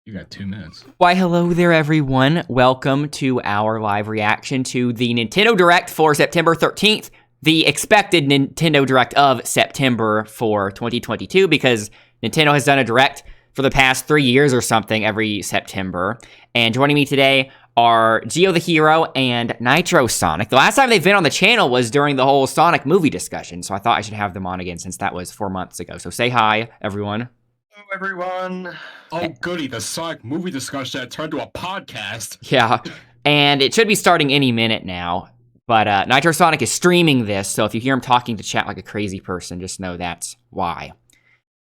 You got 2 minutes. Why, hello there, everyone. Welcome to our live reaction to the Nintendo Direct for September 13th, the expected Nintendo Direct of September for 2022, because Nintendo has done a Direct for the past 3 years or something every September. And joining me today are Geo the Hero and Nitro Sonic. The last time they've been on the channel was during the whole Sonic movie discussion, so I thought I should have them on again since that was 4 months ago. So say hi, everyone. Hello, everyone. Oh, goody, the Sonic movie discussion that turned to a podcast. Yeah, and it should be starting any minute now. But Nitro Sonic is streaming this, so if you hear him talking to chat like a crazy person, just know that's why.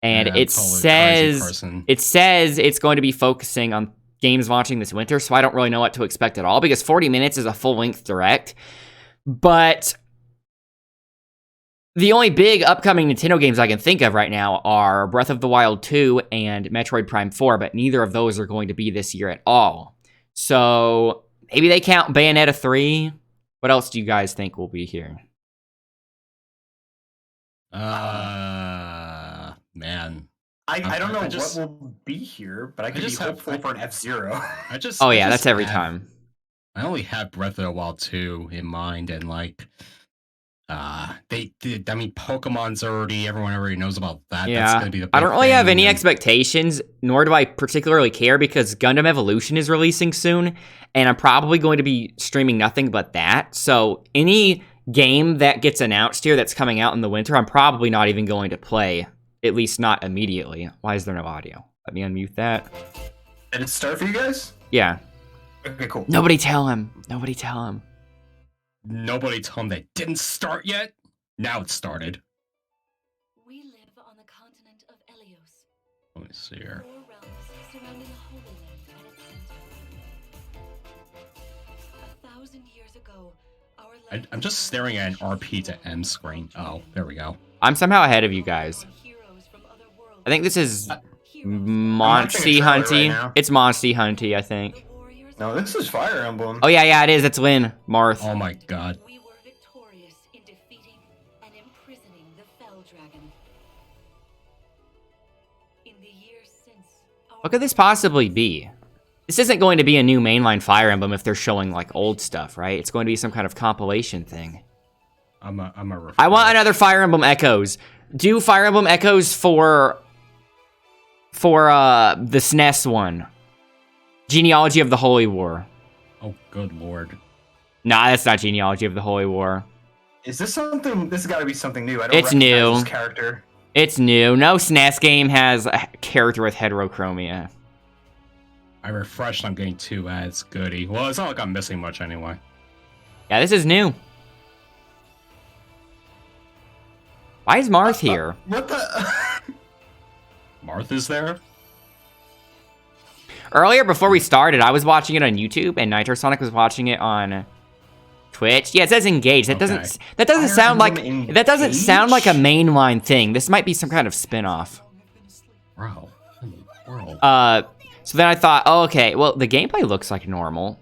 And Yeah, it totally says it's going to be focusing on games launching this winter, so I don't really know what to expect at all, because 40 minutes is a full-length Direct. But the only big upcoming Nintendo games I can think of right now are Breath of the Wild 2 and Metroid Prime 4, but neither of those are going to be this year at all. So maybe they count Bayonetta 3. What else do you guys think will be here? Man. I don't know what will be here, but I could be hopeful for an F-Zero. Oh yeah, that's every time. I only have Breath of the Wild 2 in mind, and like, they did. I mean, Pokemon's everyone already knows about that. Yeah, That's gonna be the I don't really have any and expectations, nor do I particularly care, because Gundam Evolution is releasing soon, and I'm probably going to be streaming nothing but that. So any game that gets announced here that's coming out in the winter, I'm probably not even going to play, at least not immediately. Why is there no audio? Let me unmute that. Did it start for you guys? Yeah. Okay, cool. Nobody tell him. Nobody tell him. Nobody told him they didn't start yet. Now it started. We live on the continent of Elios. Let me see here. 4 realms surrounding a holy land at its center. 1,000 years ago, our land I'm just staring at an RP to M screen. Oh, there we go. I'm somehow ahead of you guys. heroes from other worlds. I think this is Heroes Monsty I'm watching a trailer Hunty. right now. It's Monsty Hunty, I think. the warriors No, this is Fire Emblem. Oh yeah, it is. It's Lynn Marth. Oh my god. we were victorious in defeating and imprisoning the Fell Dragon. In the years since, What could this possibly be? This isn't going to be a new mainline Fire Emblem if they're showing like old stuff, right? It's going to be some kind of compilation thing. I'm a I want another Fire Emblem Echoes. Do Fire Emblem Echoes for the SNES one. Genealogy of the Holy War. Oh, good lord. Nah, that's not Genealogy of the Holy War. Is this something? This has got to be something new. I don't It's recognize new. This character. It's new. No SNES game has a character with heterochromia. I refreshed, I'm getting 2 ads. Goody. Well, it's not like I'm missing much anyway. Yeah, this is new. Why is Marth here? What the? Martha's there? Earlier, before we started, I was watching it on YouTube, and Nitro Sonic was watching it on Twitch. Yeah, it says engage. That Okay. doesn't Fire sound like Emblem that doesn't sound like a Engage? mainline thing. This might be some kind of spin-off. Bro. In the world. So then I thought, oh, okay, well, the gameplay looks like normal.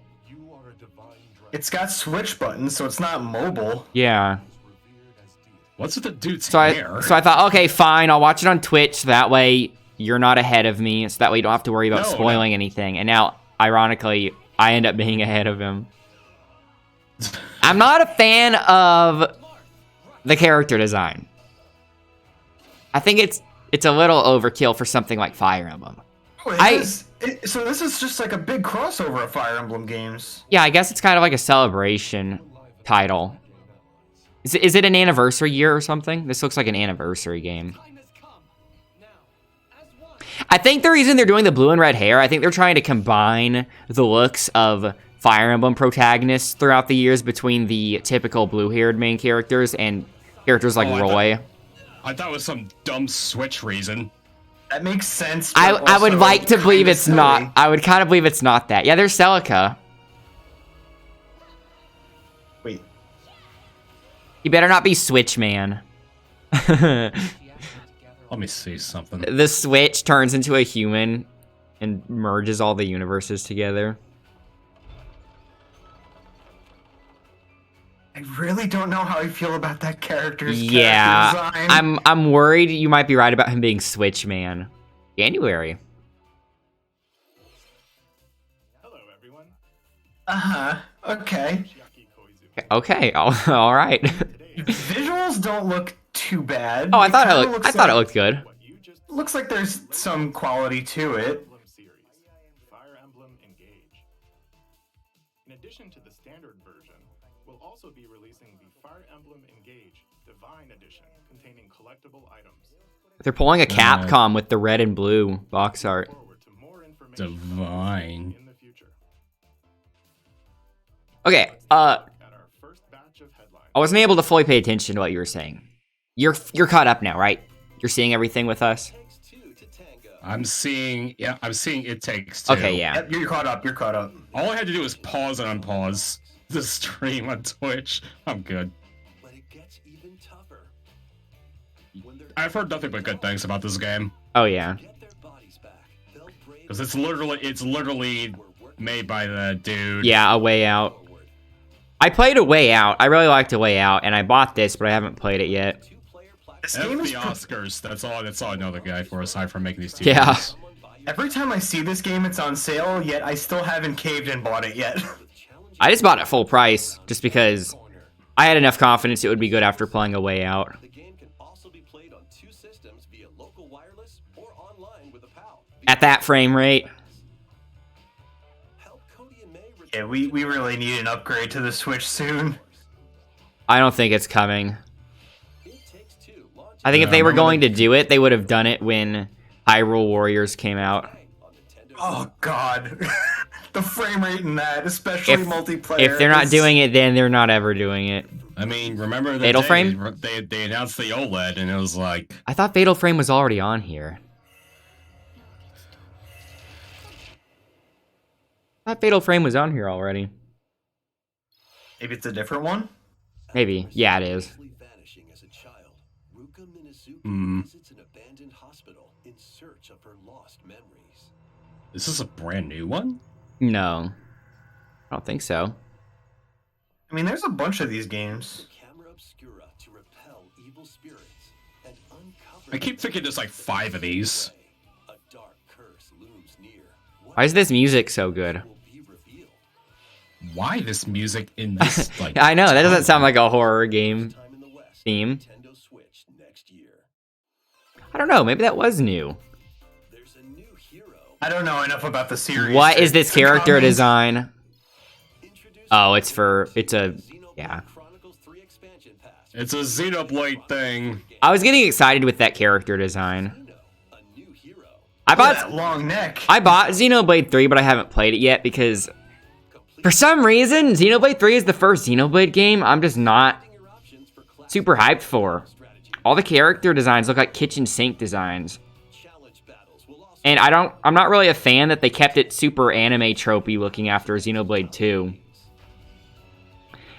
It's got switch buttons, so it's not mobile. Yeah. What's with the dude's So hair? I thought, okay, fine, I'll watch it on Twitch. So that way you're not ahead of me. So that way you don't have to worry about No, spoiling anything. And now, ironically, I end up being ahead of him. I'm not a fan of the character design. I think it's a little overkill for something like Fire Emblem. Oh, so this is just like a big crossover of Fire Emblem games. Yeah, I guess it's kind of like a celebration title. Is it an anniversary year or something? This looks like an anniversary game. I think the reason they're doing the blue and red hair, I think they're trying to combine the looks of Fire Emblem protagonists throughout the years between the typical blue-haired main characters and characters like Oh, Roy. I thought it was some dumb Switch reason. That makes sense. I but would also like to believe kinda it's not. silly. I would kind of believe it's not that. Yeah, there's Celica. Wait. You better not be Switch Man. Let me see something. The Switch turns into a human and merges all the universes together. I really don't know how I feel about that character's Yeah, character design. I'm worried you might be right about him being Switch Man. January. Okay. Okay, all right. Visuals don't look too bad. Oh, I thought kinda I thought it looked good. Looks like there's some quality to it. Fire Emblem Engage. In addition to the standard version, we'll also be releasing the Fire Emblem Engage Divine Edition, containing collectible items. They're pulling a Capcom with the red and blue box art. Forward to more information Divine. in the future. Okay, At our first batch of headlines. I wasn't able to fully pay attention to what you were saying. You're caught up now, right? You're seeing everything with us? I'm seeing It Takes Two. Okay, yeah. Yep, you're caught up. You're caught up. All I had to do was pause and unpause the stream on Twitch. I'm good. But it gets even tougher. When they're I've heard nothing but good things about this game. Oh, yeah. get their bodies back, they'll brave Because it's literally made by the dude. Yeah, A Way Out. forward. I played A Way Out. I really liked A Way Out, and I bought this, but I haven't played it yet. Two-player This F game the is Oscars. That's all I know the guy for, aside from making these two Yeah. games. every time I see this game, it's on sale. Yet I still haven't caved and bought it yet. I just bought it full price, just because I had enough confidence it would be good after playing A Way Out. The game can also be played on 2 systems via local wireless or online with a pal. At that frame rate. Help Cody and May Yeah, we really need an upgrade to the Switch soon. I don't think it's coming. It Takes Two launch I think if Yeah, they were remember going to do it, they would have done it when Hyrule Warriors came out. on Nintendo. Oh God, the frame rate in that, especially If- multiplayer. If they're not is- doing it, then they're not ever doing it. I mean, remember the Fatal day Frame? they announced the OLED, and it was like, I thought Fatal Frame was already on here. I thought Fatal Frame was on here already. maybe it's a different one. Maybe. Yeah, it is. Mysteriously vanishing as a child, Ruka Minazuki Hmm. visits an abandoned hospital in search of her lost memories. is this a brand new one? No. I don't think so. I mean, there's a bunch of these games. Camera obscura to repel evil spirits and uncover. I keep thinking there's like 5 of these. A dark curse looms near. What Why is this music so good? will be revealed? Why this music in this like? I know, that doesn't sound like a horror game Time in the West. theme. Nintendo Switch next year. I don't know, maybe that was new. There's a new hero. I don't know enough about the series. What is this to character comment. design? Introducing Oh, it's a... Xenoblade yeah. Chronicles 3 expansion pass. It's a Xenoblade thing. I was getting excited with that character design. Xeno, a new hero. I Look at bought that long neck. I bought Xenoblade 3, but I haven't played it yet because for some reason, Xenoblade 3 is the first Xenoblade game I'm just not Your options for classic super hyped for. strategy. All the character designs look like kitchen sink designs. Challenge battles will also And I'm not really a fan that they kept it super anime tropey looking after Xenoblade 2.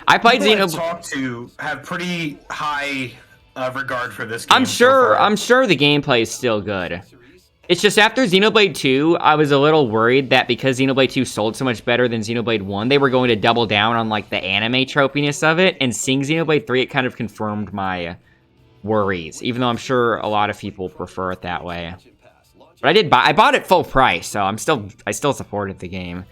I played People I've Xenoblade. talked to have pretty high regard for this game. I'm so sure far. the gameplay is still good. It's just after Xenoblade 2, I was a little worried that because Xenoblade 2 sold so much better than Xenoblade 1, they were going to double down on like the anime tropiness of it, and seeing Xenoblade 3, it kind of confirmed my worries, even though I'm sure a lot of people prefer it that way. But I bought it full price, so I still supported the game.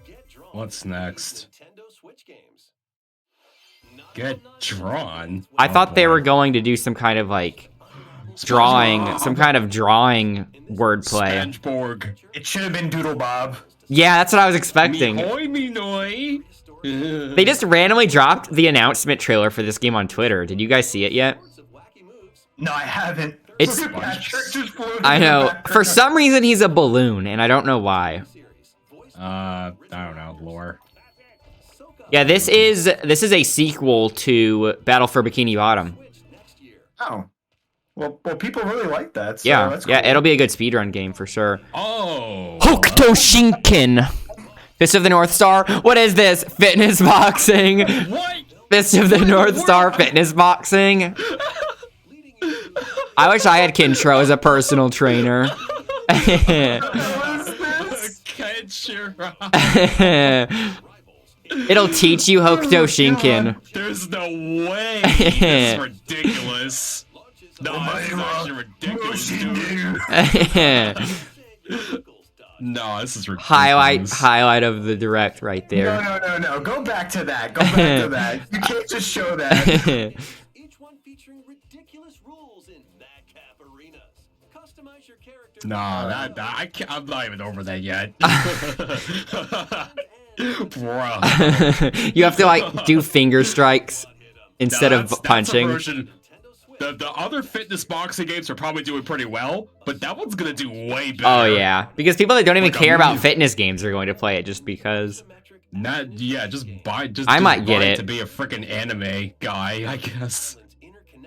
get drawn What's next? Nintendo Switch games. Get drawn. I thought they were going to do some kind of like drawing wordplay. Spongeborg. It should have been Doodle Bob. Yeah, that's what I was expecting. Me noi. They just randomly dropped the announcement trailer for this game on Twitter. Did you guys see it yet? Of wacky moves. No, I haven't. It's- Look at that shirt just floating I in the know. background. For some reason, he's a balloon, and I don't know why. Series. Voice I don't know, lore. Soka Yeah, this is a sequel to Battle for Bikini Bottom. Switch next year. Oh. Well, people really like that. So Yeah, that's yeah, cool. it'll be a good speedrun game for sure. Oh. Hokuto Fist of the North Star. What is this? Fitness boxing. What? Fist of the North Star. Fitness boxing. I wish I had Kintro as a personal trainer. It'll teach you Hokuto Shinken. There's no way. This is ridiculous. No, this is actually ridiculous, dude. No, this is ridiculous. Highlight of the direct right there. No. Go back to that. Go back to that. You can't just show that. Each one featuring ridiculous rules in madcap arenas. Customize your character. No, I'm not even over that yet. Bro. You have to like do finger strikes instead of punching. That's a version. The other fitness boxing games are probably doing pretty well, but that one's gonna do way better. Oh yeah, because people that don't even care about fitness games are going to play it just because. I might get it to be a freaking anime guy, I guess.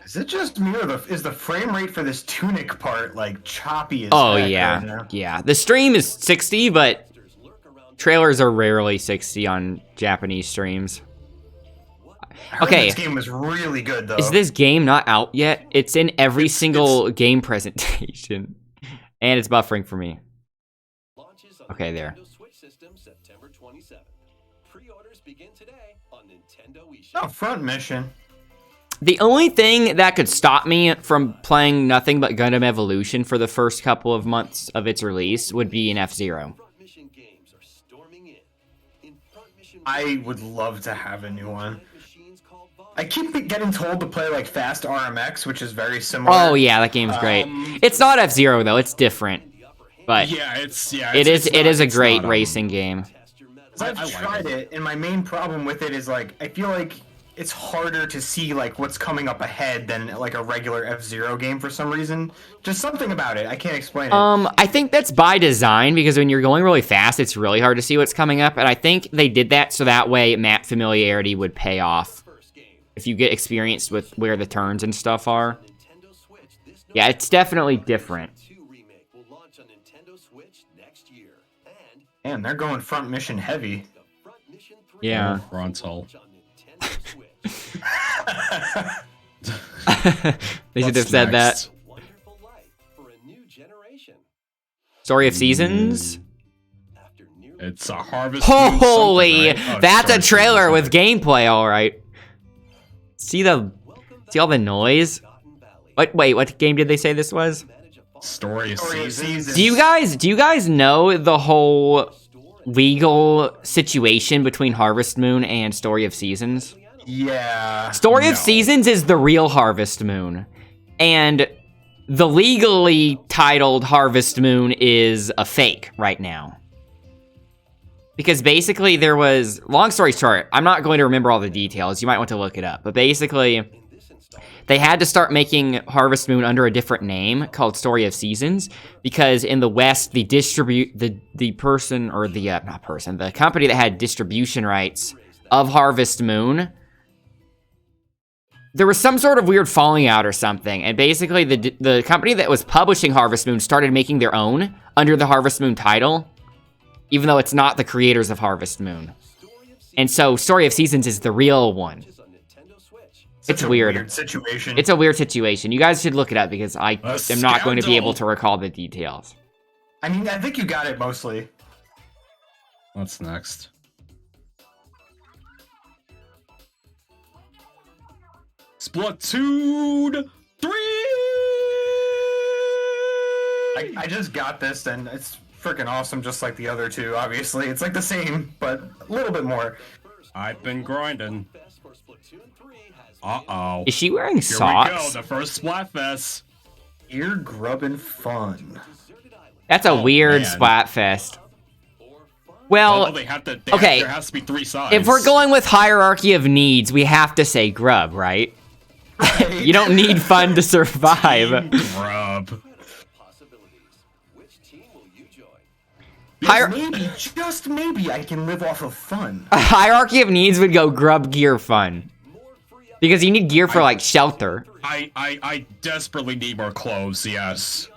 Is it just me, or is the frame rate for this Tunic part like choppy as Oh heck yeah, right now? yeah. The stream is 60, but trailers are rarely 60 on Japanese streams. I heard Okay. This game was really good though. Is this game not out yet? It's in every single game presentation, and it's buffering for me. Okay, there. Switch system September 27th. Pre-orders begin today on Nintendo eShop. Oh, front mission. The only thing that could stop me from playing nothing but Gundam Evolution for the first couple of months of its release would be an F-Zero. Front mission games are storming in. In front mission I would love to have a new one. machines called I keep getting told to play like Fast RMX, which is very similar. Oh yeah, that game's great. It's not F-Zero though; it's different, but it is a great racing game. I've tried it, and my main problem with it is like I feel like it's harder to see like what's coming up ahead than like a regular F-Zero game for some reason. Just something about it. I can't explain it. I think that's by design because when you're going really fast, it's really hard to see what's coming up, and I think they did that so that way map familiarity would pay off. If you get experienced with where the turns and stuff are. Yeah, it's definitely different. Man, they're going front mission heavy. Yeah. Frontal. They should have said that. Story of Seasons? It's a harvest. Moon Holy! something, right? Oh, That's Story a of trailer Seasons. with gameplay, alright. See all the noise? Wait, what game did they say this was? Story of Seasons. Do you guys know the whole legal situation between Harvest Moon and Story of Seasons? Yeah. Story of No. Seasons is the real Harvest Moon, and the legally titled Harvest Moon is a fake right now. Because basically there was, long story short, I'm not going to remember all the details, you might want to look it up, but basically they had to start making Harvest Moon under a different name called Story of Seasons because in the West, the company that had distribution rights of Harvest Moon, there was some sort of weird falling out or something, and basically the company that was publishing Harvest Moon started making their own under the Harvest Moon title, even though it's not the creators of Harvest Moon. And so Story of Seasons is the real one. It's weird. Situation. It's a weird situation. You guys should look it up because I am not going to be able to recall the details. I mean, I think you got it mostly. What's next? Splatoon 3! I just got this, and it's freaking awesome, just like the other two, obviously. It's like the same, but a little bit more. I've been grinding. Uh-oh. Is she wearing Here we socks? go, the first Splatfest. Ear grubbing fun. That's a weird man. Splatfest. Well, They have to, okay. There has to be 3 sides. if we're going with hierarchy of needs, we have to say grub, right? You don't need fun to survive. Grub. Maybe, just maybe, I can live off of fun. A hierarchy of needs would go grub gear fun. Because you need gear for, like, shelter. I desperately need more clothes, yes.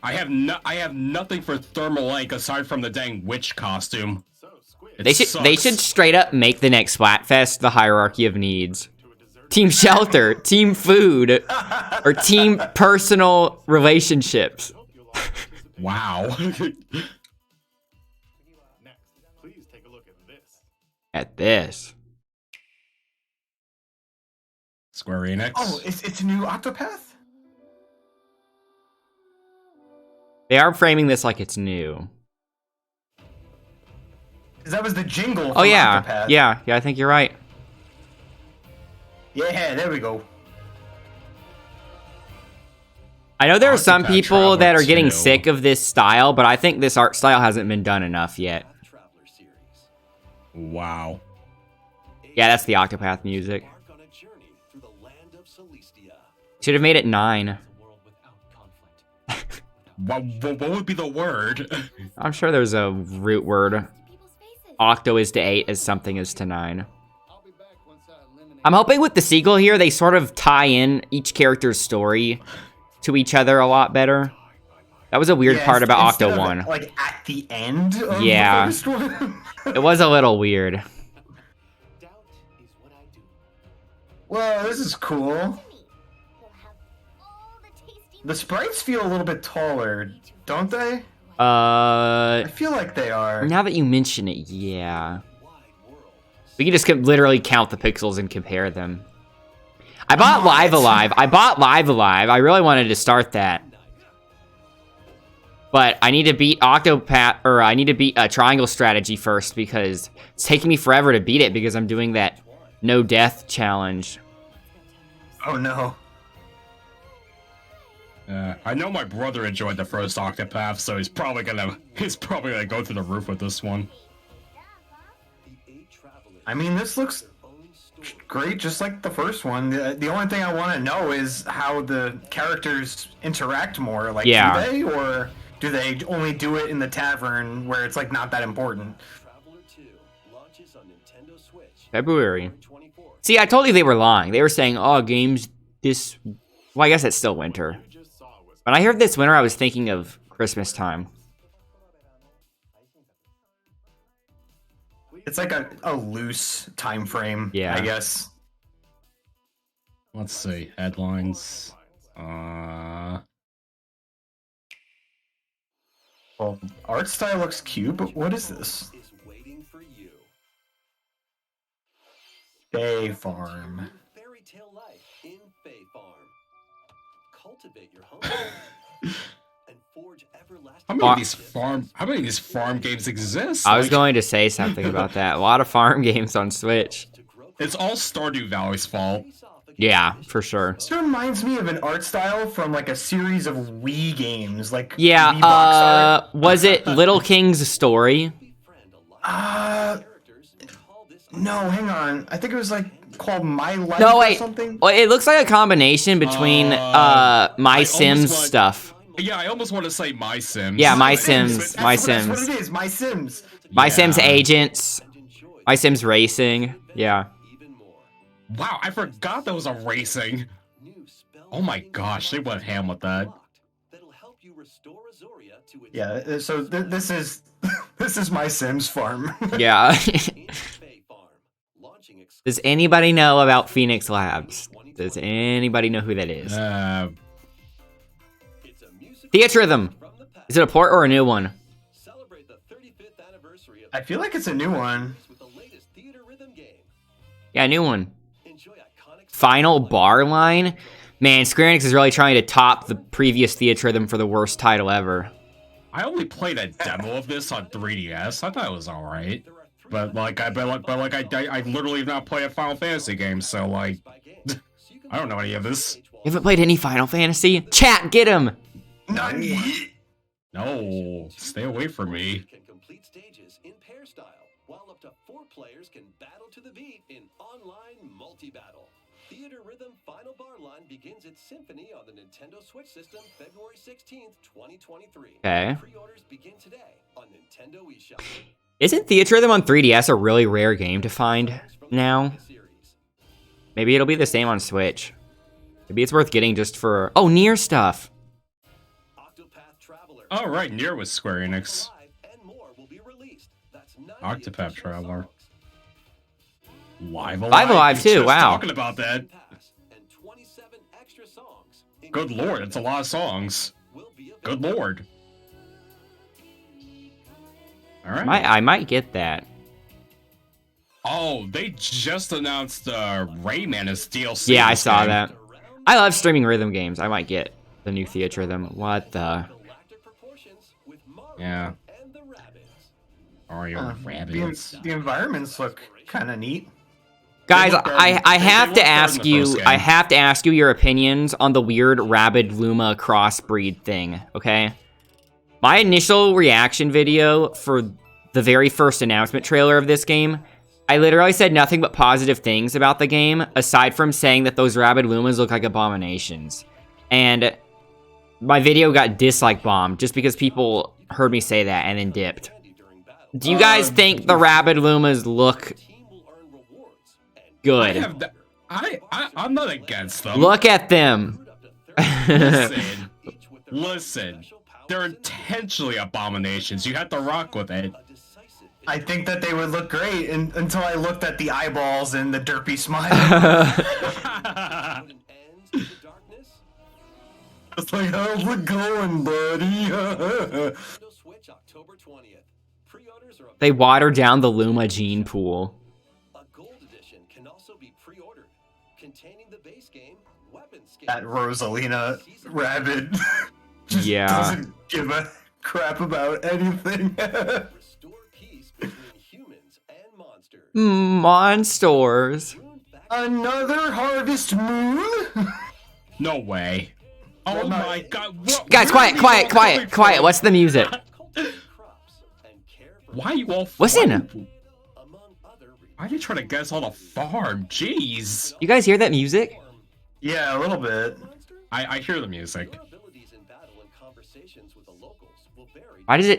I have nothing for thermal link aside from the dang witch costume. They should straight up make the next Splatfest the hierarchy of needs. Team shelter, team food, or team personal relationships. Wow. Next, please take a look at this. At this. Square Enix. Oh, it's a new Octopath? They are framing this like it's new. 'Cause that was the jingle. Oh from yeah, Octopath. yeah, I think you're right. Yeah, there we go. I know there are some Octopath people that Traveler are getting 2. sick of this style, but I think this art style hasn't been done enough yet. Traveler series. Wow. Yeah, that's the Octopath music. Embark on a journey through the land of Celestia. Should have made it 9. A world without conflict. What would be the word? I'm sure there's a root word. Octo is to 8 as something is to 9. I'm hoping with the sequel here, they sort of tie in each character's story to each other a lot better. That was a weird Yeah, part about instead Octo of, 1. Like at the end of Yeah. the first one. It was a little weird. Doubt is what I do. Well, this is cool. The sprites feel a little bit taller, don't they? I feel like they are. Now that you mention it, yeah. Wide world. We can just literally count the pixels and compare them. I bought Live Alive. I really wanted to start that. But I need to beat Octopath, or I need to beat Triangle Strategy first because it's taking me forever to beat it because I'm doing that no death challenge. Oh no. I know my brother enjoyed the first Octopath, so he's probably gonna go through the roof with this one. The 8 travelers. I mean, this looks their own story. great, just like the first one. The only thing I want to know is how the characters interact more. Like, Yeah. do they, or do they only do it in the tavern where it's like not that important? Traveler 2 launches on Nintendo Switch. February. 24th. See, I told you they were lying. They were saying, oh, games this... Well, I guess it's still winter. You just saw was When I heard this winter, I was thinking of Christmas time. It's like a loose time frame, Yeah. I guess. Let's see. Headlines. Well, art style looks cute, but what is this? Is waiting for you. Bay Farm. Fairy tale life in Fay Farm. Cultivate your home and forge everlasting. How many of these farm games exist? I was Like, going to say something about that. A lot of farm games on Switch. To grow It's all Stardew Valley's fault. face off against Yeah, for sure. This reminds me of an art style from like a series of Wii games, like Yeah, Wii box art. was it Little King's Story? befriend a lot Uh, of characters and call this no, hang on. I think it was like called My Life No, or wait. something. Well, it looks like a combination between My almost Sims want- stuff. Yeah, I almost want to say My Sims. Yeah, My My Sims, That's My That's what Sims. it is. My Sims. My Yeah. Sims Agents, and enjoy My Sims Racing. Yeah. even more. Wow, I forgot that was a racing. New spell Oh my binding gosh, they went ham with that. unlocked that'll help you restore Azoria to its Yeah. So this is this is My Sims Farm. Yeah. in Fay Farm. Launching Does anybody know about Phoenix Labs? Does anybody know who that is? It's a musical Theatrhythm. from the past. Is it a port or a new one? Celebrate the 35th anniversary of I feel like it's a new one. with the latest theater rhythm game. Yeah, a new one. Enjoy iconic Final Bar Line? Man, Square Enix is really trying to top the previous Theatrhythm for the worst title ever. I only played a demo of this on 3DS. I thought it was alright. There are 3 But like I literally have not played a Final Fantasy game, so like by game, so you can I don't know any of this. You haven't played any Final Fantasy? Chat, get him! No, stay away from me. can complete stages in pair style, while up to 4 players can battle to the beat in online multi-battle. Theater Rhythm Final Bar Line begins its symphony on the Nintendo Switch system February 16th, 2023. Okay. Pre-orders begin today on Nintendo eShop. Isn't Theatrhythm on 3DS a really rare game to find now? Series. Maybe it'll be the same on Switch. Maybe it's worth getting just for... Oh, Nier stuff! Octopath Traveler. Oh right, Nier was Square Enix. Live and more will be released. That's 90 Octopath additional Traveler. songs. Live Alive. Live Alive We too, just wow. Talking about that. Pass and 27 extra songs. Good lord, it's a lot of songs. Will be Good available. lord. All right. I might get that. Oh, they just announced Rayman as DLC. Yeah, I this saw game. that. I love streaming rhythm games. I might get the new Theatrhythm. What the... Galactic proportions Yeah. and the rabbits. Mario rabbits. The environments look kind of neat. Guys, look better- I they have look to better in ask the you. first I game. have to ask you your opinions on the weird rabid Luma crossbreed thing. Okay. My initial reaction video for the very first announcement trailer of this game, I literally said nothing but positive things about the game, aside from saying that those rabid Lumas look like abominations. And my video got dislike bombed just because people heard me say that and then dipped. Do you guys think the rabid Lumas look good? I'm not against them. Look at them. Listen. They're intentionally abominations. You have to rock with it. I think that they would look great until I looked at the eyeballs and the derpy smile. It's like, how's it going, buddy? They water down the Luma gene pool. A gold edition can also be pre-ordered, containing the base game, weapon skin, That Rosalina rabbit just Yeah. doesn't give a crap about anything. restore peace between humans and monsters. Monsters. Another harvest moon? No way. Oh my god. Guys, quiet, quiet, quiet, quiet. What's the music? Why are you all Listen. Why are you trying to guess on a farm? Jeez. You guys hear that music? Yeah, a little bit. I hear the music.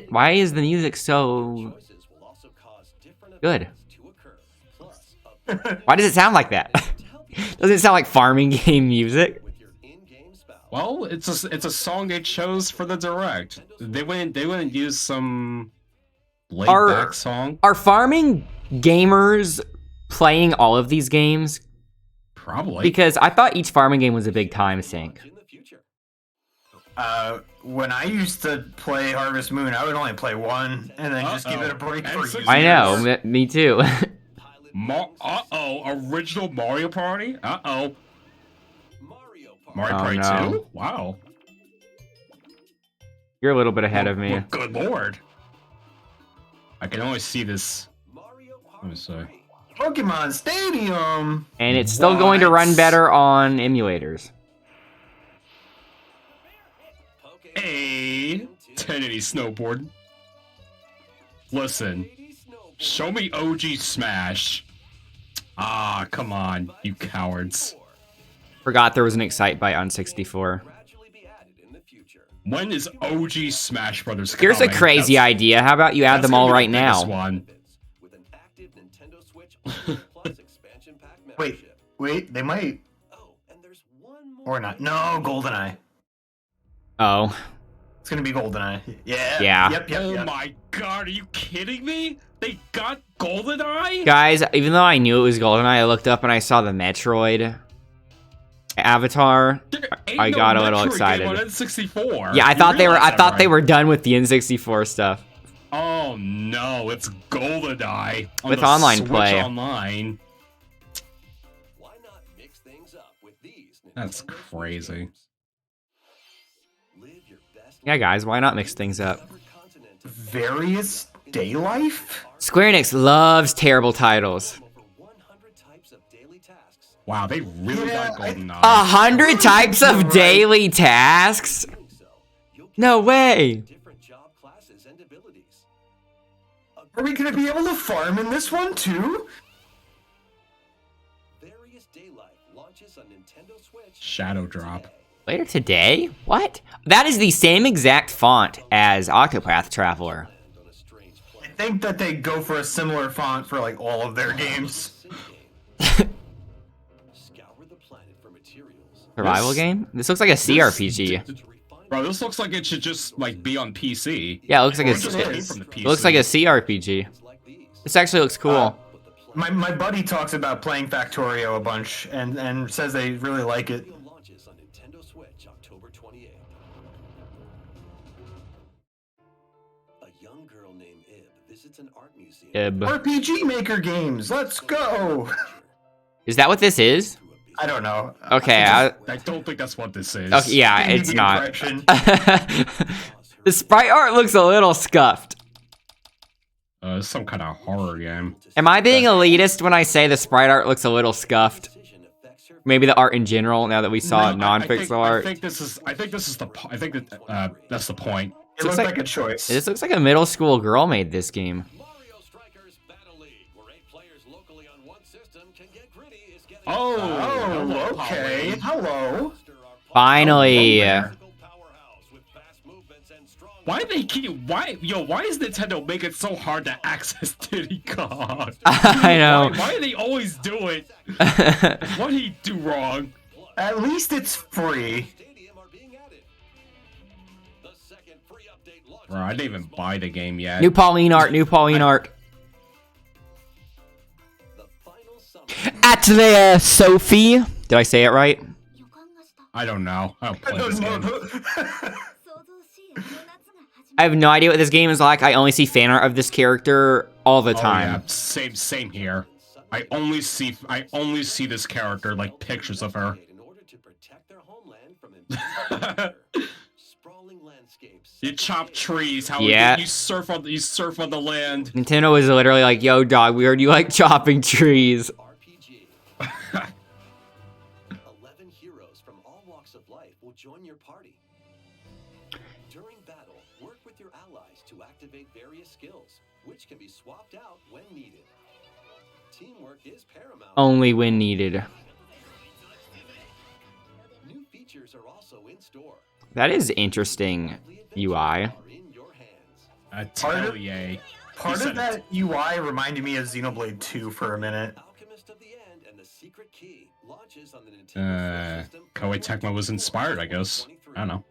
Why is the music so good? Why does it sound like that? Doesn't it sound like farming game music? Well, it's a song they chose for the direct. They wouldn't use some laid back song. Are farming gamers playing all of these games? Probably. Because I thought each farming game was a big time sink. When I used to play Harvest Moon, I would only play one and then just give it a break for And years. I know, me too. Original Mario Party? Mario Oh, Party no. 2? Wow. You're a little bit ahead of me. Well, good lord. I can only see this. Let me see. Pokemon Stadium! And it's still going to run What? better on emulators. Hey, 1080 snowboard. Listen, show me OG Smash. Ah, come on, you cowards. Forgot there was an Excite Bite on 64. When is OG Smash Brothers Here's a coming? crazy idea. How about you add that's them all gonna be right the biggest now? One. Wait, they might. Or not. No, GoldenEye. Oh. It's gonna be GoldenEye. Yeah. Yeah. Yep. Oh my god, are you kidding me? They got GoldenEye? Guys, even though I knew it was GoldenEye, I looked up and I saw the Metroid avatar. I got a little Metroid excited. game on N64. Yeah, I You thought they were realize that, they right? were done with the N64 stuff. Oh no, it's GoldenEye on With the online Switch play. Online. Why not mix things up with these That's Nintendo crazy. games? Live your best Yeah, guys, why not mix things up? Various Day Life? Square Enix loves terrible titles. over 100 types of daily tasks. Wow, they really Yeah, got GoldenEye. 100 types of daily tasks? Doing so, you'll No way. different job classes and abilities. Are we gonna be able to farm in this one too? Various Day Life launches on Nintendo Switch. Shadow Drop. today. Later today? What? That is the same exact font as Octopath Traveler. And on a strange I planet. think that they go for a similar font for like all of their games. Scour the planet for materials. Survival This- game? This looks like a CRPG. Bro, this looks like it should just like be on PC. Yeah, it looks like Or a, it just it came is. from the PC. it looks like a CRPG. Like these. This actually looks cool. My buddy talks about playing Factorio a bunch and says they really like it. Video launches on Nintendo Switch October 28th. A young girl named Ib visits an art museum. Ib. RPG Maker games, let's go! Is that what this is? I don't know. Okay, I don't think that's what this is. okay, yeah, Give me it's the not. impression. Her The sprite art looks a little scuffed. It's some kind of horror game. Am I being elitist when I say the sprite art looks a little scuffed? Maybe the art in general. Now that we saw non-pixel art. I think this is the. I think that that's the point. It looks like a choice. This looks like a middle school girl made this game. Mario Strikers Battle League, where 8 players locally on one system can get gritty, is getting Oh, okay. Hello. Finally. Why do they keep? Why is Nintendo making it so hard to access Diddy Kong? I know. Why do they always do it? What did he do wrong? At least it's free. Bro, I didn't even buy the game yet. New Pauline art. New Pauline art. Atelier Sophie. Did I say it right? I don't know. I don't play this game. I have no idea what this game is like. I only see fan art of this character all the time. Oh, yeah. Same here. I only see this character, like pictures of her. In order to protect their homeland from sprawling landscapes. You chop trees. Yeah. You surf on the land. Nintendo was literally like, "Yo, dog, we heard you like chopping trees." RPG. 11 heroes from all walks of life will join your party. During battle, work with your allies to activate various skills, which can be swapped out when needed. Teamwork is paramount. Only when needed. New features are also in store. That is interesting UI. Are in your hands. Atelier. Part of that UI reminded me of Xenoblade 2 for a minute. Alchemist of the End and the Secret Key launches on the Nintendo Switch system. Koei Tecmo was inspired, I guess. I don't know.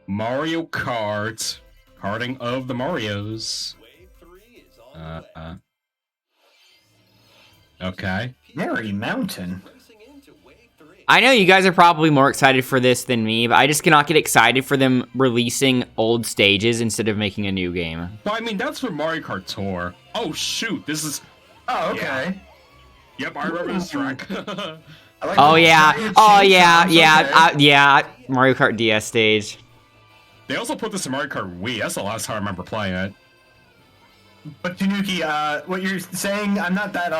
Mario Kart. Karting of the Marios. Wave 3 is on the way. Okay. Mary Mountain. Racing into Wave 3. I know you guys are probably more excited for this than me, but I just cannot get excited for them releasing old stages instead of making a new game. Well, I mean, that's for Mario Kart Tour. Oh, shoot. This is... Oh, okay. Yep, I remember this track. I like Oh the yeah, giant oh chainsaws, yeah, yeah, okay. yeah. Mario Kart DS stage. They also put this in Mario Kart Wii. That's the last time I remember playing it. But Tanuki, what you're saying, I'm not that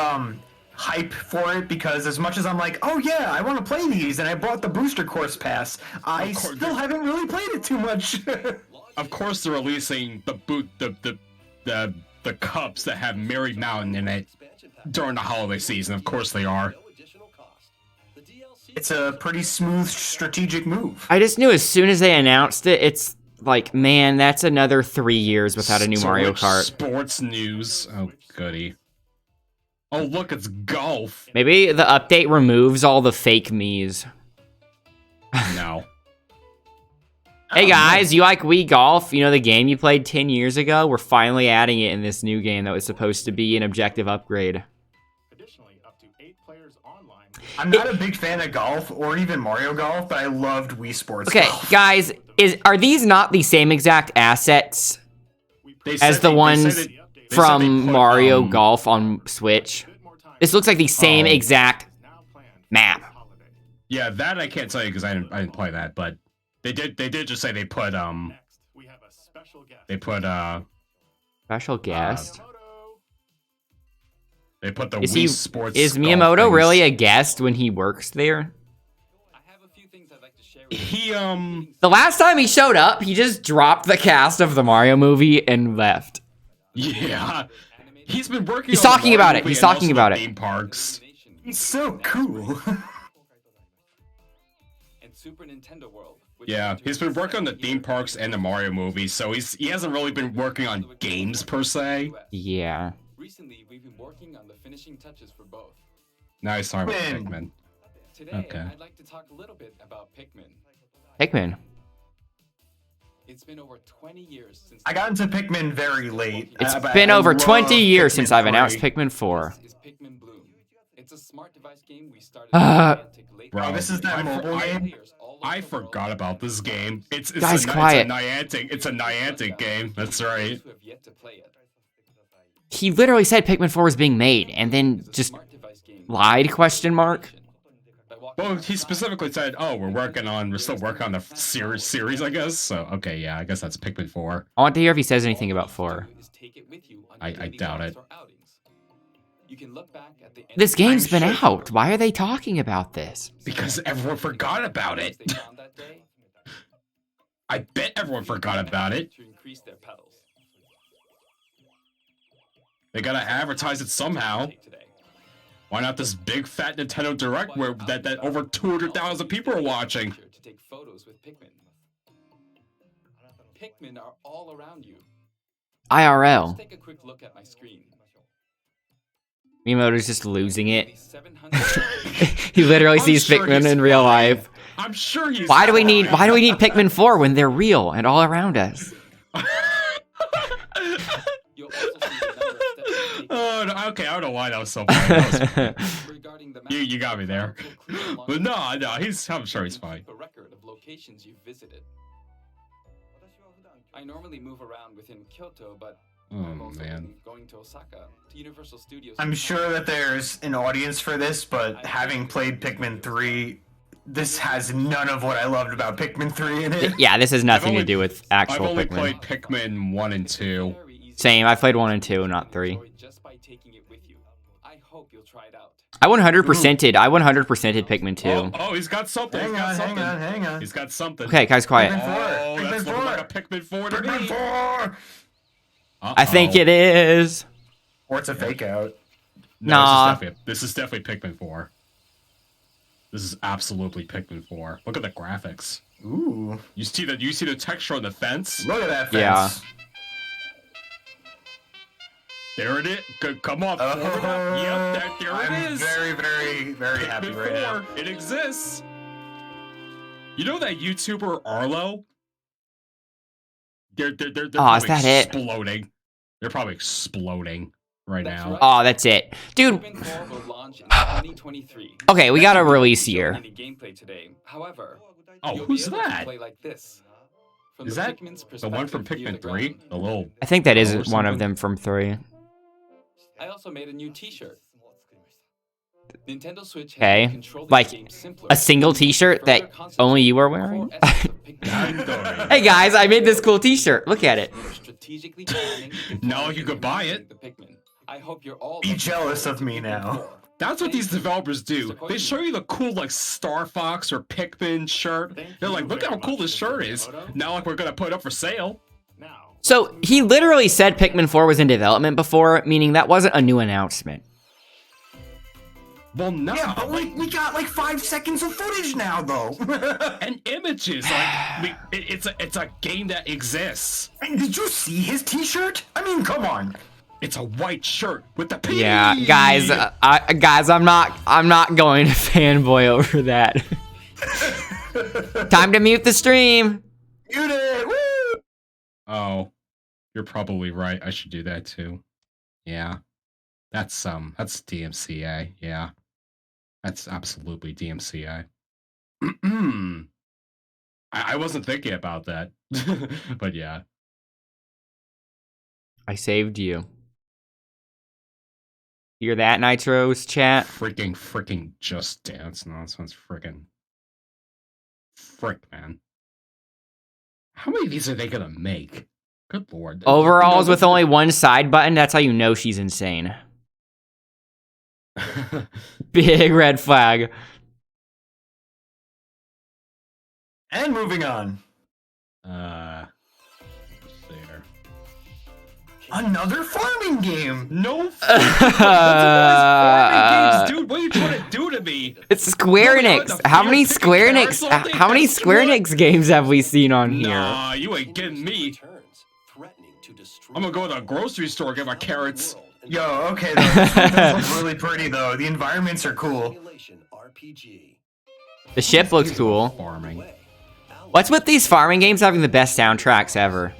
hype for it because as much as I'm like, oh yeah, I want to play these, and I bought the booster course pass, I still haven't really played it too much. Of course, they're releasing the cups that have Mary Mountain in it during the holiday season. Of course, they are. It's a pretty smooth strategic move. I just knew as soon as they announced it, it's like, man, that's another 3 years without a new Mario Kart. Sports news. Oh, goody. Oh, look, it's golf. Maybe the update removes all the fake Miis. No. Hey guys, you like Wii Golf? You know the game you played 10 years ago? We're finally adding it in this new game that was supposed to be an objective upgrade. Additionally, up to 8 players online. I'm not a big fan of golf or even Mario Golf, but I loved Wii Sports Okay, Golf. guys, are these not the same exact assets They as said the they- they ones said they put, from Mario Golf on Switch? This looks like the same exact map. Yeah, that I can't tell you because I didn't play that, but they did just say they put Next, we have a special guest. Special guest. they put the Is Wii Sports. Is golf Miyamoto things. really a guest when he works there? I have a few things I'd like to share with He The last time he showed up, he just dropped the cast of the Mario movie and left. yeah. He's been working. He's on the talking Mario about it. movie He's and also talking the about it. Theme parks. He's so cool. and Super Nintendo World. which Yeah, features he's been working on the seven theme years parks and the Mario movie, so he hasn't really been working on games per se. Yeah. Recently, we've been working on the finishing touches for both. Now he's talking about Pikmin. Pikmin. Today, Okay. I'd like to talk a little bit about Pikmin. Pikmin. It's been over 20 years since I got into Pikmin very late. It's but been I over love 20 years Pikmin since I've 3. announced Pikmin 4. This is Pikmin Bloom. It's a smart device game we started Uh, in Niantic late Bro, Oh, this is that I- mobile I- game? players all over I the world. forgot about this game. It's Guys, a, quiet. It's a Niantic game. That's right. Who have yet to play it. He literally said Pikmin 4 was being made and then It's a just smart device game. lied, question mark? By walking Well, he specifically said, "Oh, we're still working on the series, I guess." So, okay, yeah, I guess that's Pikmin 4. I want to hear if he says anything about 4. I doubt it. You can look back at the This game's I'm been sure- out. Why are they talking about this? Because everyone forgot about it. I bet everyone forgot about it. To increase their pedals. They gotta advertise it somehow. Why not this big fat Nintendo Direct where that over 200,000 people are watching? To take photos with Pikmin. Pikmin are all around you. IRL. Just take a quick look at my screen. Miyamoto's just losing it. Nearly 700 He literally I'm sees sure Pikmin he's in real fine. life. I'm sure he's Why do we need fine. Pikmin 4 when they're real and all around us? You'll also see the number of steps taken. Oh, no, okay, I don't know why that was so funny. That was- Regarding the You got me there. But no, I'm sure he's fine. Keep a record of locations you've visited. I normally move around within Kyoto, but I've Oh, also man. been going to Osaka, to Universal Studios. I'm sure that there's an audience for this, but having played Pikmin 3, this has none of what I loved about Pikmin 3 in it. Yeah, this has nothing to only- do with I've actual only Pikmin. played Pikmin 1 and 2. Same, I played 1 and 2, not 3. Just by taking it with you. I hope you'll try it out. I 100%ed Pikmin 2. Oh, he's got something. Hang He's got on, something. hang on. He's got something. Okay, guys, quiet. Pikmin 4. Oh, Pikmin that's 4. looking like a Pikmin 4 to Pikmin me. 4! I think it is. Or it's a fake out. No, Nah. this is definitely Pikmin 4. This is absolutely Pikmin 4. Look at the graphics. Ooh. You see the texture on the fence? Look at that fence. Yeah. There it is. Come on. Oh, Yep, there I'm it is. very, very, very happy Pikmin right now. 4. It exists. You know that YouTuber Arlo? They're Oh, is probably that it? exploding. They're probably exploding right That's now. right. Oh, that's it. Dude, Pikmin 4 will launch in 2023. okay, we got a release year. Any gameplay today. However, Oh, you'll be who's able to that? play like this. From Is the that Pikmin's the one from perspective via Pikmin the 3? ground. The little... I think that is Or one something? of them from 3. I also made a new T-shirt. Nintendo Switch has Okay, made controlling like, games simpler A single t-shirt further that concentrate only you are on the core wearing? essence of Pikmin. Hey guys, I made this cool t-shirt. Look at it. Strategically planning, Now you could buy implementing it. the Pikmin. I hope you're all Be looking jealous forward of to me Pikmin now. 4. That's what these developers do. They show you the cool, like, Star Fox or Pikmin shirt. Thank They're you like, look very how cool much, this shirt Mr. is. Miyamoto. Now, like, we're gonna put it up for sale. Now, So, he literally said Pikmin 4 was in development before, meaning that wasn't a new announcement. Well, no. Yeah, but we got like 5 seconds of footage now, though. And images. Like, it's a game that exists. And did you see his T-shirt? I mean, come on. It's a white shirt with the P. Yeah, guys, I'm not going to fanboy over that. Time to mute the stream. You did. Woo! Oh, you're probably right. I should do that too. Yeah, that's DMCA. Yeah, that's absolutely DMCA. I wasn't thinking about that, but yeah. I saved you. Hear that, Nitro's chat? Freaking Just Dance nonsense. Frick, man. How many of these are they gonna make? Good lord. Overalls with only one side button, that's how you know she's insane. Big red flag. And moving on. Let's see here. Another farming game. No farming games, dude. What are you trying to do to me? It's Square No, Enix. the How many field Square picking Enix? carrots all day, How many that's Square what- Enix games have we seen on here? Nah, you ain't getting me. Returns, threatening to destroy I'm gonna go to the grocery store and get my the carrots. world and Yo, okay, though. This one does look really pretty, though. The environments are cool. simulation RPG. The ship looks cool. Farming. What's with these farming games having the best soundtracks ever?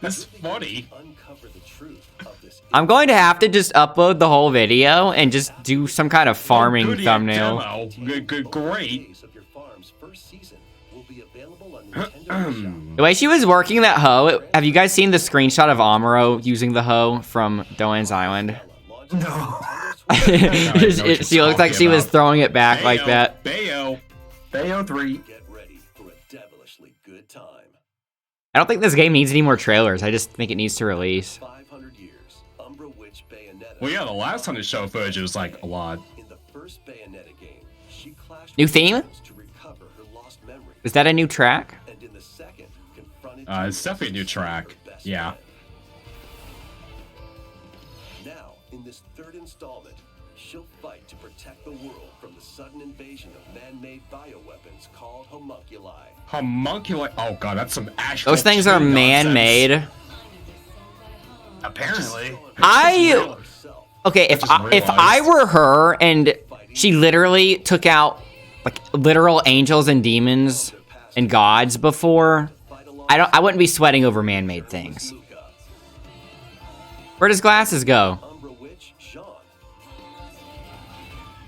This is funny. Uncover the truth of this I'm going to have to just upload the whole video and just do some kind of farming Goody thumbnail. demo. Great. days of your farm's first season will be available on Nintendo Shop. The way she was working that hoe, have you guys seen the screenshot of Amuro using the hoe from Doan's Island? Launches No. Nintendo She looked like she was throwing it back like that. Bayo. Bayo 3. Get ready for a devilishly good time. I don't think this game needs any more trailers. I just think it needs to release. 500 years, Umbra Witch Bayonetta. Well, yeah, the last time they showed footage, it was like a lot. In the first Bayonetta game, she clashed New with theme? demons to recover her lost memories. Is that a new track? And in the second, confronted It's definitely a new demons to track. her best Yeah. friend. Now, in this third installment, she'll fight to protect the world from the sudden invasion of man-made bioweapons called homunculi. Homunculi. Oh god, that's some actual. Those things are nonsense. man-made. Apparently. Okay, if just I realized. were her and she literally took out like literal angels and demons and gods before, I wouldn't be sweating over man-made things. Where does glasses go? Umbra Witch Jean.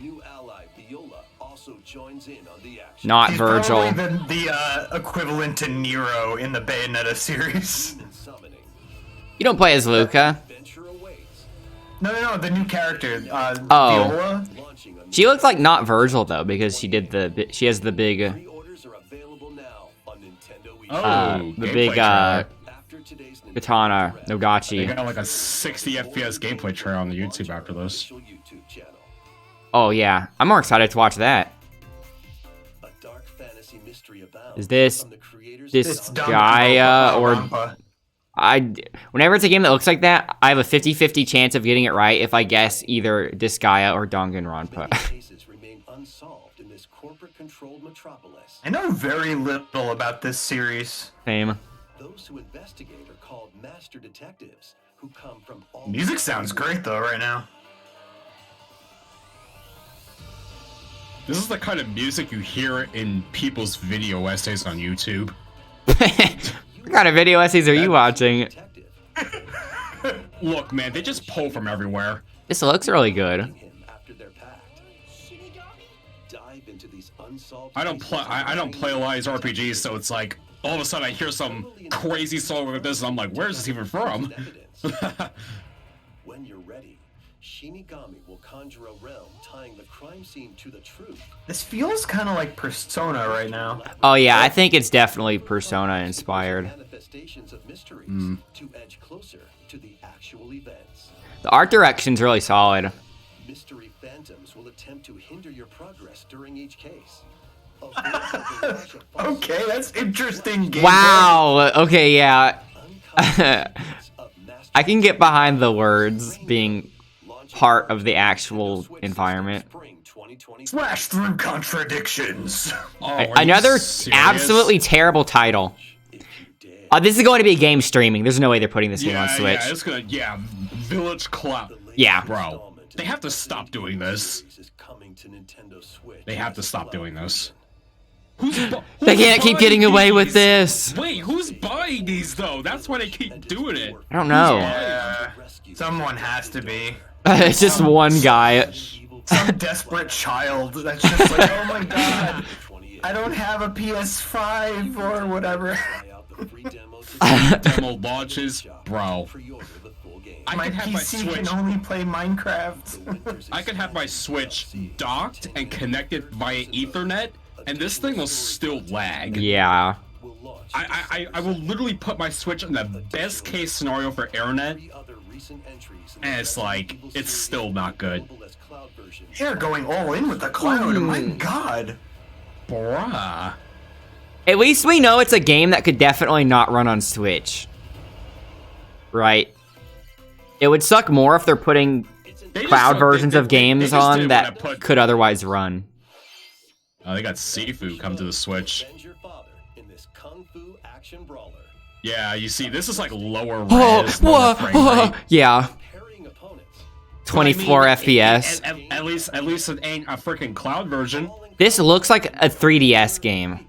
New ally Viola also joins in on the action. Not He's Virgil. probably the equivalent to Nero in the Bayonetta series. Demon summoning. You don't play as Luca. Adventure awaits. No, the new character. Oh. Viola. Launching a She looks like not Virgil though because she has the big Pre-orders are available now on Nintendo Wii. Oh, the gameplay big trailer. After today's Nintendo katana Direct, They Nogachi. got like a 60 FPS gameplay trailer on the YouTube after this. official YouTube channel. Oh yeah, I'm more excited to watch that. A dark fantasy mystery abounds Is this- from the creators this of It's Dawn Gaia or Rampa. whenever it's a game that looks like that, I have a 50-50 chance of getting it right if I guess either Disgaea or Danganronpa. Many cases remain unsolved in this corporate-controlled metropolis. I know very little about this series. Same. Those who investigate are called master detectives, who come from all. Music sounds great though right now. This is the kind of music you hear in people's video essays on YouTube. What kind of video essays are you watching? Detective, Look, man, they just pull from everywhere. This looks really good. him after their pact. Dive into these unsolved. I don't play a lot of these RPGs, so it's like all of a sudden I hear some crazy song like this, and I'm like, where's this even from? Evidence. When you're ready, Shinigami will conjure a realm tying the crime scene to the truth. This feels kind of like Persona right now. Oh yeah, I think it's definitely Persona inspired. Manifestations of mysteries to edge closer to the actual events. The art direction's really solid. Mystery phantoms will attempt to hinder your progress during each case. Avoid the barrage of false Okay, that's interesting. Gameplay. Wow. Okay, yeah. unconscious of master I can get behind the words being launching part of the Nintendo actual Switch environment. system spring 2020. Slash through contradictions. Oh, are you Another serious? absolutely terrible title. If you dare. This is going to be a game streaming. There's no way they're putting this game on Switch. Yeah, it's gonna, Village Cloud. Yeah. Bro, they have to stop doing this. Is coming to Nintendo Switch. They have to stop doing this. They can't keep getting away with this. Wait, who's buying these though? That's why they keep doing it. I don't know. Yeah, someone has to be. It's just one guy. Some desperate child that's just like, oh my god, I don't have a PS5 or whatever. Demo launches, bro. I My could have my PC Switch. can only play Minecraft. I could have my Switch docked and connected via Ethernet, and this thing will still lag. Yeah. I will literally put my Switch in the best case scenario for internet, and it's like, it's still not good. They're going all in with the cloud. My god. Bruh. At least we know it's a game that could definitely not run on Switch. Right? It would suck more if they're putting cloud versions of games on that could otherwise run. Oh, they got Sifu come to the Switch. Yeah, you see, this is like lower res, lower frame rate. Yeah. 24 I mean, FPS. At least it ain't a freaking cloud version. This looks like a 3DS game.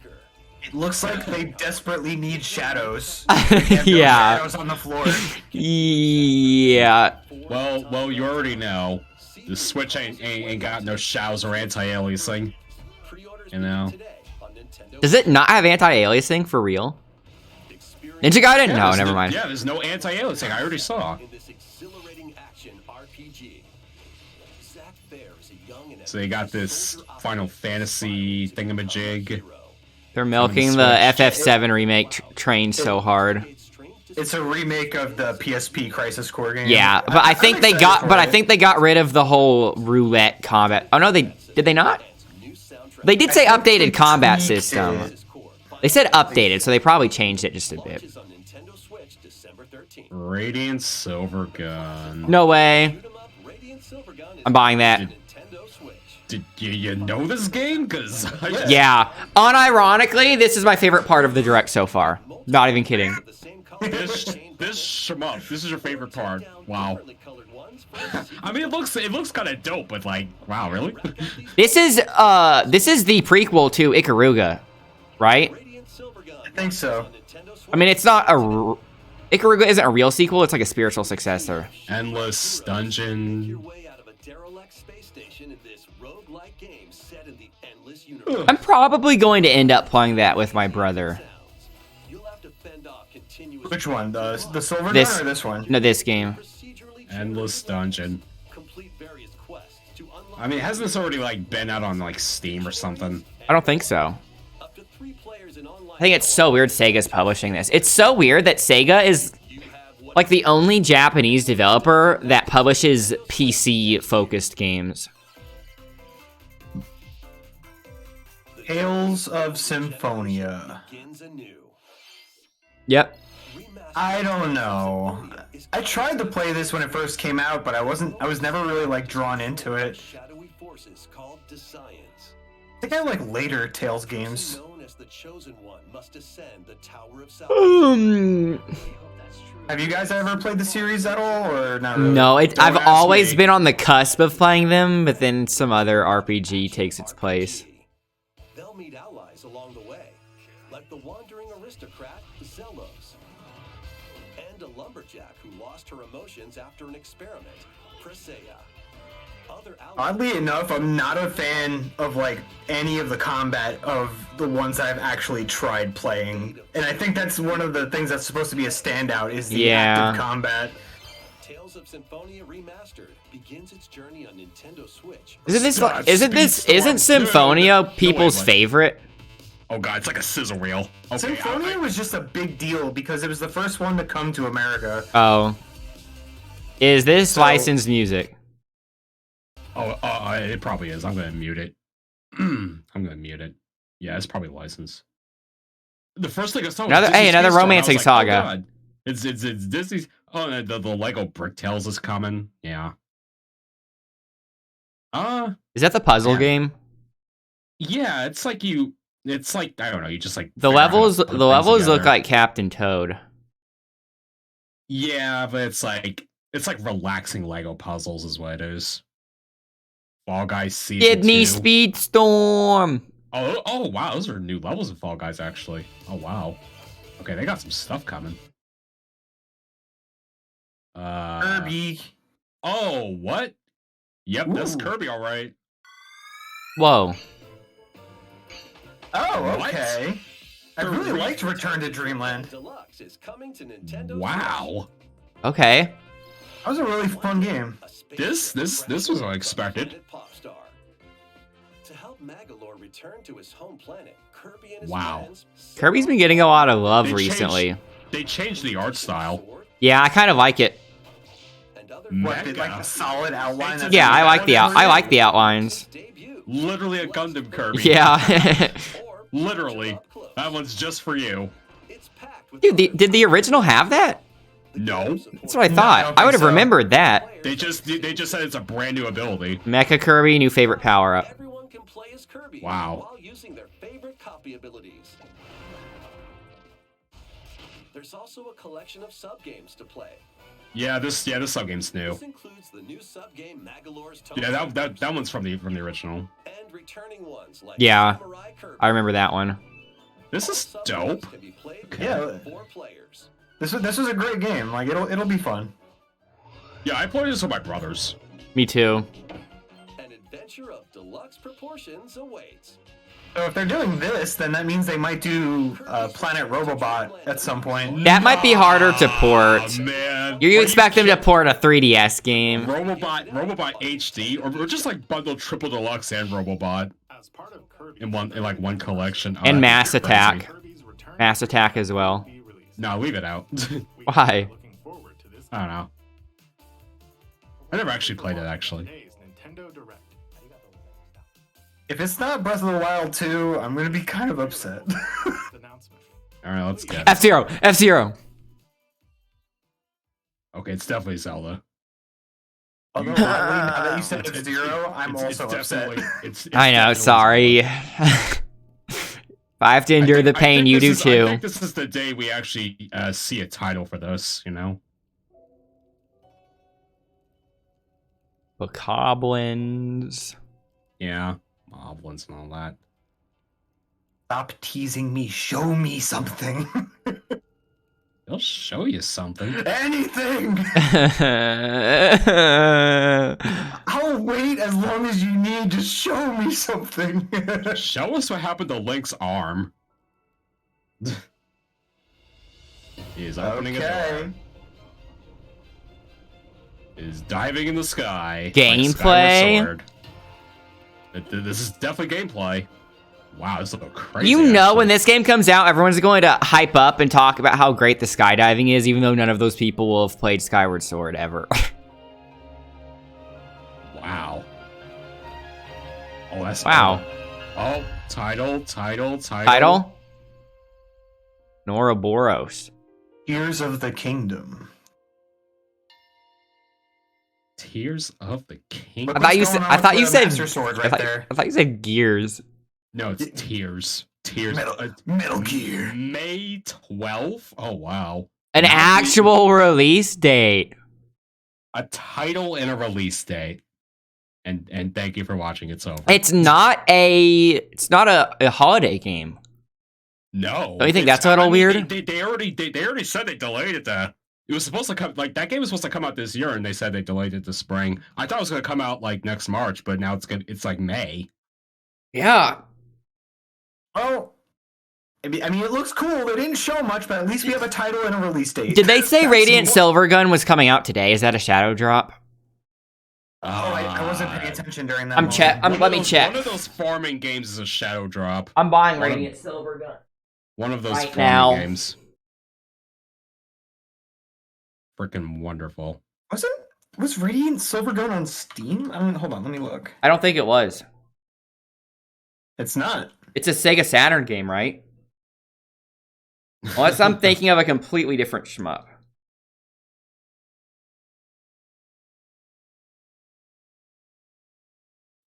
It looks like they desperately need shadows. They have no Yeah. shadows on the floor. Yeah. Well, you already know. The Switch ain't got no shadows or anti-aliasing. You know. Does it not have anti-aliasing for real? Ninja Gaiden? No, never mind. Yeah, there's no anti-aliasing. I already saw. So they got this Final Fantasy thingamajig. They're milking the FF7 remake train so hard. It's a remake of the PSP Crisis Core game. Yeah, but I think they got rid of the whole roulette combat. Oh no, did they not? They did say updated combat system. They said updated, so they probably changed it just a bit. Radiant Silvergun. No way. I'm buying that. Did you know this game? Cause Yeah. Unironically, this is my favorite part of the direct so far. Not even kidding. this shmup. This is your favorite part. Wow. I mean, it looks kind of dope, but like, wow, really? This is the prequel to Ikaruga, right? I think so. I mean, it's not a Ikaruga isn't a real sequel. It's like a spiritual successor. Endless Dungeon. I'm probably going to end up playing that with my brother. Which one? The Silver Gun or this one? No, this game. Endless Dungeon. I mean, hasn't this already like been out on like Steam or something? I don't think so. I think it's so weird Sega's publishing this. It's so weird that Sega is like the only Japanese developer that publishes PC-focused games. Tales of Symphonia. Yep. I don't know. I tried to play this when it first came out, but I was never really like drawn into it. I think I like later Tales games. Have you guys ever played the series at all, or not really? No, Don't I've ask always me. been on the cusp of playing them, but then some other RPG takes its place. They'll meet allies along the way, like the wandering aristocrat Zelos, and a lumberjack who lost her emotions after an experiment, Presea. Other allies. Oddly enough, I'm not a fan of like any of the combat of the ones I've actually tried playing, and I think that's one of the things that's supposed to be a standout is the active combat. Tales of Symphonia Remastered begins its journey on Nintendo Switch. Isn't Symphonia people's favorite? Oh god, it's like a sizzle reel. Okay, Symphonia was just a big deal because it was the first one to come to America. Oh. Is this licensed music? It probably is. I'm gonna mute it. I'm gonna mute it. Yeah, it's probably licensed. The first thing I saw was another romancing saga. Oh god. It's Disney's. Oh, the Lego Brick Tales is coming. Yeah. Is that the puzzle game? Yeah, it's like I don't know. You just like The levels look like Captain Toad. Yeah, but it's like relaxing Lego puzzles is what it is. Fall Guys Season Kidney 2. Speedstorm. Oh wow, those are new levels of Fall Guys actually. Oh wow. Okay, they got some stuff coming. Kirby. Oh, what? Yep, that's Kirby, all right. Whoa. Oh, What? okay. I really liked Return to Dreamland. Deluxe is coming to Nintendo Wow. Okay. That was a really fun game. This was unexpected. To help Magalore return to his home planet, Kirby and his Wow. friends Kirby's been getting a lot of love They recently. They changed the art style. Yeah, I kind of like it. and other What, Mega. like a solid outline? That's Yeah, like I like the outlines. debut. Literally a Gundam Kirby. Yeah. Literally. That one's just for you. It's packed with Dude, did the original have that? No. That's what I No, I thought. don't I would have think so. remembered that. They just said it's a brand new ability. Mecha Kirby, new favorite power up. Everyone can play as Kirby Wow. while using their favorite copy abilities. There's also a collection of sub-games to play. Yeah, this subgame's new. This includes the new sub-game Magalore's Tone Yeah, that Celebration one's from the original. and returning ones like Yeah. Samurai Kirby. I remember that one. This is All dope. sub-games can be played Yeah. with 4 players. This was a great game. Like it'll be fun. Yeah, I played this with my brothers. Me too. An adventure of deluxe proportions awaits. So if they're doing this, then that means they might do Planet Robobot at some point. That might be harder to port. Man. You Are expect them to kidding? port a 3DS game. Robobot HD, or just like bundle Triple Deluxe and Robobot As part of Kirby's in one collection. Oh, And that'd be Mass crazy. Attack. Kirby's Return Mass Attack as well. will be released. No, leave it out. We Why? are looking forward to this I don't know. I never actually played it, actually. Today's Nintendo Direct. If it's not Breath of the Wild 2, I'm gonna be kind of upset. Announcement. All right, let's go. F-Zero. F-Zero. Okay, it's definitely Zelda. Although, oddly, now that you said F-Zero, I'm also upset. It's I know, definitely sorry. Zelda. If I have to endure the I pain, think you do this is- I too. think this is the day we actually see a title for this, you know? Bokoblins. Yeah. Moblins and all that. Stop teasing me. Show me something. They'll show you something. Anything. I'll wait as long as you need. Just show me something. Show us what happened to Link's arm. He is opening a door. Is diving in the sky. Gameplay? Like Skyward Sword. This is definitely gameplay. Wow, this looks crazy. You know, actually. when this game comes out, everyone's going to hype up and talk about how great the skydiving is, even though none of those people will have played Skyward Sword ever. Wow. Oh, that's Wow. Oh, title. Title? Ouroboros. Tears of the Kingdom. Tears of the King. Look I thought you what's said. going I on thought with you the said. Master Sword right there. I thought you said Gears. No, it's Tears. Tears. Metal Gear. May 12th? Oh, wow. An Not actual release date. A title and a release date. And thank you for watching. It's over. It's not a holiday game. No. Don't you think It's- that's a little I mean, weird? They already said they delayed it. It was supposed to come, like, that game was supposed to come out this year, and they said they delayed it to spring. I thought it was going to come out, like, next March, but now it's like May. Yeah. Well, I mean, it looks cool. They didn't show much, but at least we have a title and a release date. Did they say That's Radiant more- Silvergun was coming out today? Is that a shadow drop? Oh, I wasn't paying attention during that. I'm moment. check. Let me check. One of those farming games is a shadow drop. I'm buying One of- Radiant Silvergun. One of those Right farming now. games. Freaking wonderful. Was Radiant Silvergun on Steam? I mean, hold on, let me look. I don't think it was. It's not. It's a Sega Saturn game, right? Unless I'm thinking of a completely different shmup.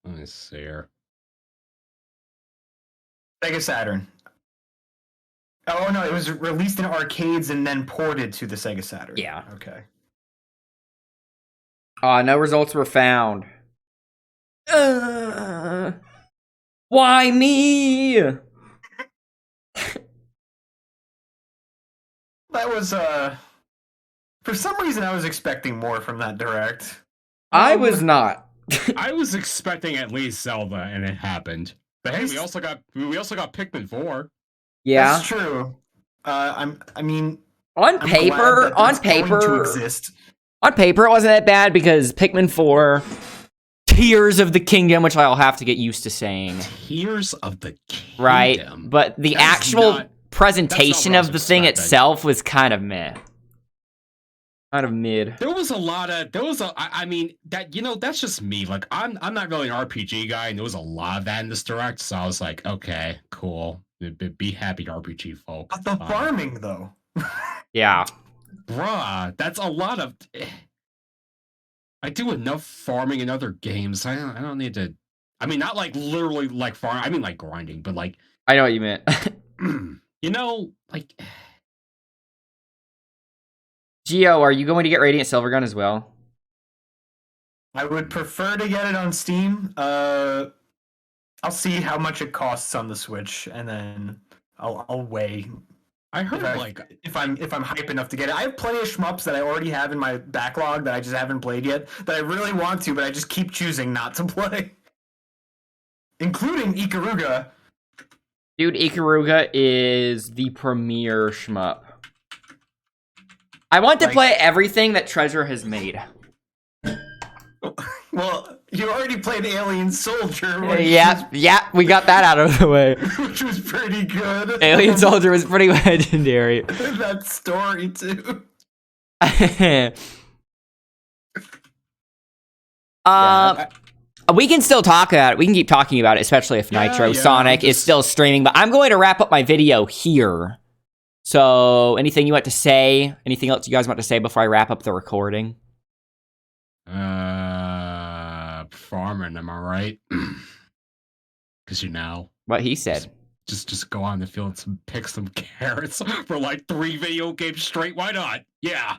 Let me see here. Sega Saturn. Oh no, it was released in arcades and then ported to the Sega Saturn. Yeah. Okay. No results were found. Why me? That was for some reason I was expecting more from that direct. I was not. I was expecting at least Zelda, and it happened. But hey, we also got Pikmin 4. Yeah. That's true. I mean, On I'm paper, glad that on it's going to paper, exist. on paper, it wasn't that bad because Pikmin 4, Tears of the Kingdom, which I'll have to get used to saying, Tears of the Kingdom. right? But the That is actual not- presentation that's not what I of was the thing expecting. itself was kind of meh. Kind of mid. I mean, that, you know, that's just me. Like, I'm not really an RPG guy, and there was a lot of that in this direct, so I was like, okay, cool. Be happy, RPG folk. But the farming though. Yeah. Bruh, that's a lot of... I do enough farming in other games. I don't need to... I mean, not like literally like farm. I mean like grinding, but like... I know what you meant. you know, like... Gio, are you going to get Radiant Silvergun as well? I would prefer to get it on Steam. I'll see how much it costs on the Switch, and then I'll weigh I heard if I'm hype enough to get it. I have plenty of shmups that I already have in my backlog that I just haven't played yet that I really want to, but I just keep choosing not to play. Including Ikaruga. Dude, Ikaruga is the premier shmup. I want to play everything that Treasure has made. Well, you already played Alien Soldier. Yeah, we got that out of the way. Which was pretty good. Alien Soldier was pretty legendary. That story, too. We can still talk about it. We can keep talking about it, especially if Nitro Sonic is still streaming. But I'm going to wrap up my video here. So, anything you want to say? Anything else you guys want to say before I wrap up the recording? Farming, am I right? Because what he said. Just go on the field and pick some carrots for like 3 video games straight. Why not? Yeah.